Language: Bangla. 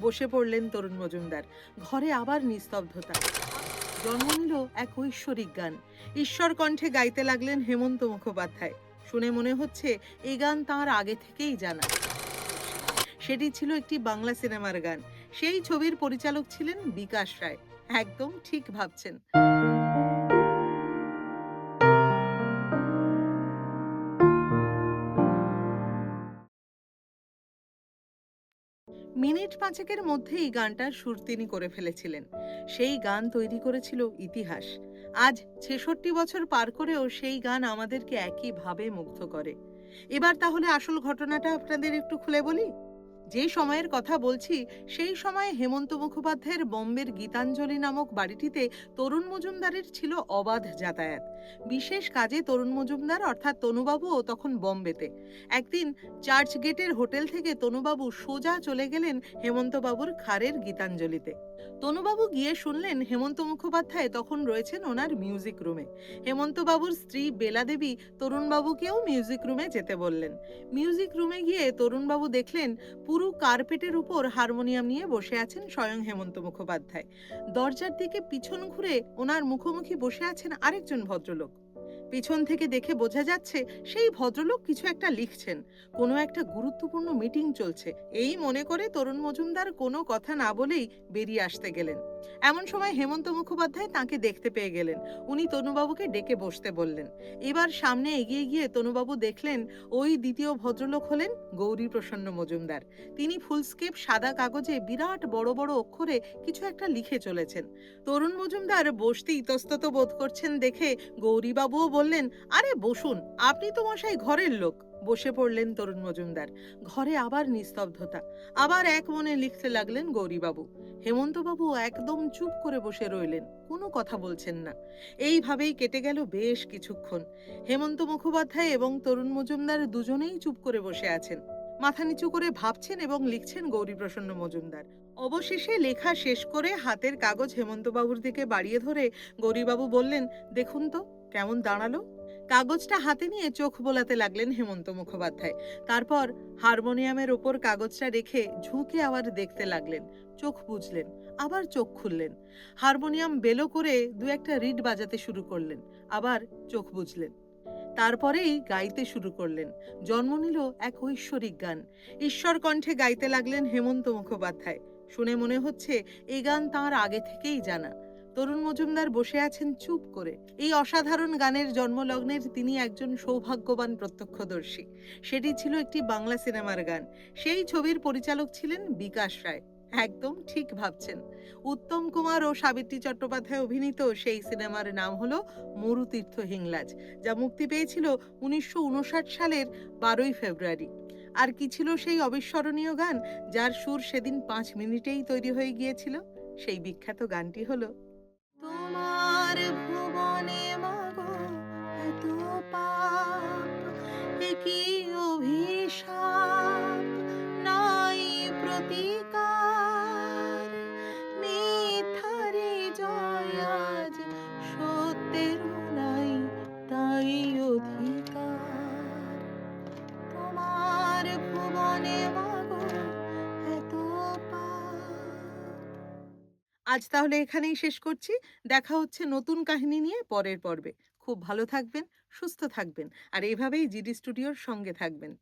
বসে পড়লেন তরুণ মজুমদার। ঘরে আবার নিস্তব্ধতা। জন্ম নিল এক ঐশ্বরিক গান। ঈশ্বর কণ্ঠে গাইতে লাগলেন হেমন্ত মুখোপাধ্যায়। শুনে মনে হচ্ছে এই গান তাঁর আগে থেকেই জানা। সেটি ছিল একটি বাংলা সিনেমার গান। সেই ছবির পরিচালক ছিলেন বিকাশ রায়। একদম ঠিক ভাবছেন। মিনিট পাঁচেকের মধ্যেই গানটার সুর তিনি করে ফেলেছিলেন। সেই গান তৈরি করেছিল ইতিহাস। আজ ৬৬ বছর পার করেও সেই গান আমাদেরকে একইভাবে মুগ্ধ করে। এবার তাহলে আসল ঘটনাটা আপনাদের একটু খুলে বলি। যে সময়ের কথা বলছি, সেই সময়ে হেমন্ত মুখোপাধ্যায়ের বোম্বের গীতাঞ্জলি নামক বাড়িটিতে তরুণ মজুমদারের ছিল অবাধ যাতায়াত। বিশেষ কাজে তরুণ মজুমদার অর্থাৎ তনুবাবুও তখন বোম্বেতে। একদিন চার্চ গেটের হোটেল থেকে তনুবাবু সোজা চলে গেলেন হেমন্তবাবুর খারের গীতাঞ্জলিতে। তনুবাবু গিয়ে শুনলেন হেমন্ত মুখোপাধ্যায় তখন রয়েছেন ওনার মিউজিক রুমে। হেমন্তবাবুর স্ত্রী বেলা দেবী তরুণবাবুকেও মিউজিক রুমে যেতে বললেন। মিউজিক রুমে গিয়ে তরুণবাবু দেখলেন পুরো কার্পেটের উপর হারমোনিয়াম নিয়ে বসে আছেন স্বয়ং হেমন্ত মুখোপাধ্যায়। দরজার দিকে পিছন ঘুরে ওনার মুখোমুখি বসে আছেন আরেকজন ভদ্রলোক। পিছন থেকে দেখে বোঝা যাচ্ছে সেই ভদ্রলোক কিছু একটা লিখছেন। কোনো একটা গুরুত্বপূর্ণ মিটিং চলছে এই মনে করে তরুণ মজুমদার কোনো কথা না বলেই বেরিয়ে আসতে গেলেন। এমন সময় হেমন্ত মুখোপাধ্যায় তাকে দেখতে পেয়ে গেলেন। উনি তনুবাবুকে ডেকে বসতে বললেন। এবার সামনে এগিয়ে গিয়ে তনুবাবু দেখলেন ওই দ্বিতীয় ভদ্রলোক হলেন গৌরী প্রসন্ন মজুমদার। তিনি ফুলস্কেপ সাদা কাগজে বিরাট বড় বড় অক্ষরে কিছু একটা লিখে চলেছেন। তরুণ মজুমদার বসতে ইতস্তত বোধ করছেন দেখে গৌরীবাবুও বললেন, আরে বসুন, আপনি তো মশাই ঘরের লোক। বসে পড়লেন তরুণ মজুমদার। ঘরে আবার নিস্তব্ধতা। আবার এক মনে লিখতে লাগলেন গৌরীবাবু। হেমন্তবাবু একদম চুপ করে বসে রইলেন, কোনো কথা বলছেন না। এইভাবেই কেটে গেল বেশ কিছুক্ষণ। হেমন্ত মুখোপাধ্যায় এবং তরুণ মজুমদার দুজনেই চুপ করে বসে আছেন। মাথা নিচু করে ভাবছেন এবং লিখছেন গৌরীপ্রসন্ন মজুমদার। অবশেষে লেখা শেষ করে হাতের কাগজ হেমন্তবাবুর দিকে বাড়িয়ে ধরে গৌরীবাবু বললেন, দেখুন তো কেমন দাঁড়ালো। কাগজটা হাতে নিয়ে চোখ বোলাতে লাগলেন হেমন্ত মুখোপাধ্যায়। তারপর হারমোনিয়ামের ওপর কাগজটা রেখে ঝুঁকে আবার দেখতে লাগলেন। চোখ বুজলেন, আবার চোখ খুললেন। হারমোনিয়াম বেলো করে দু একটা রিড বাজাতে শুরু করলেন। আবার চোখ বুজলেন। তারপরেই গাইতে শুরু করলেন। জন্ম নিল এক ঐশ্বরিক গান। ঈশ্বর কণ্ঠে গাইতে লাগলেন হেমন্ত মুখোপাধ্যায়। শুনে মনে হচ্ছে এই গান তাঁর আগে থেকেই জানা। তরুণ মজুমদার বসে আছেন চুপ করে। এই অসাধারণ গানের জন্মলগ্নের তিনি একজন সৌভাগ্যবান প্রত্যক্ষদর্শী। সেটি ছিল একটি বাংলা সিনেমার গান। সেই ছবির পরিচালক ছিলেন বিকাশ রায়। একদম ঠিক ভাবছেন। উত্তম কুমার ও সাবিত্রী চট্টোপাধ্যায় অভিনীত সেই সিনেমার নাম হলো মরুতীর্থ হিংলাজ, যা মুক্তি পেয়েছিল ১৯৫৯ সালের ১২ই ফেব্রুয়ারি। আর কি ছিল সেই অবিস্মরণীয় গান যার সুর সেদিন ৫ মিনিটেই তৈরি হয়ে গিয়েছিল? সেই বিখ্যাত গানটি হলো, তোমার ভুবনে মাগো এত পাপ, এ কি অভিশাপ, নাই প্রতিকার, মিথ্যারে জয় আজ, সত্যের নাই তাই অধিকার, তোমার ভুবনে মাগো এত পাপ। আজ তাহলে এখানেই শেষ করছি। দেখা হচ্ছে নতুন কাহিনী নিয়ে পরের পর্বে। খুব ভালো থাকবেন, সুস্থ থাকবেন আর এভাবেই জিডি স্টুডিওর সঙ্গে থাকবেন।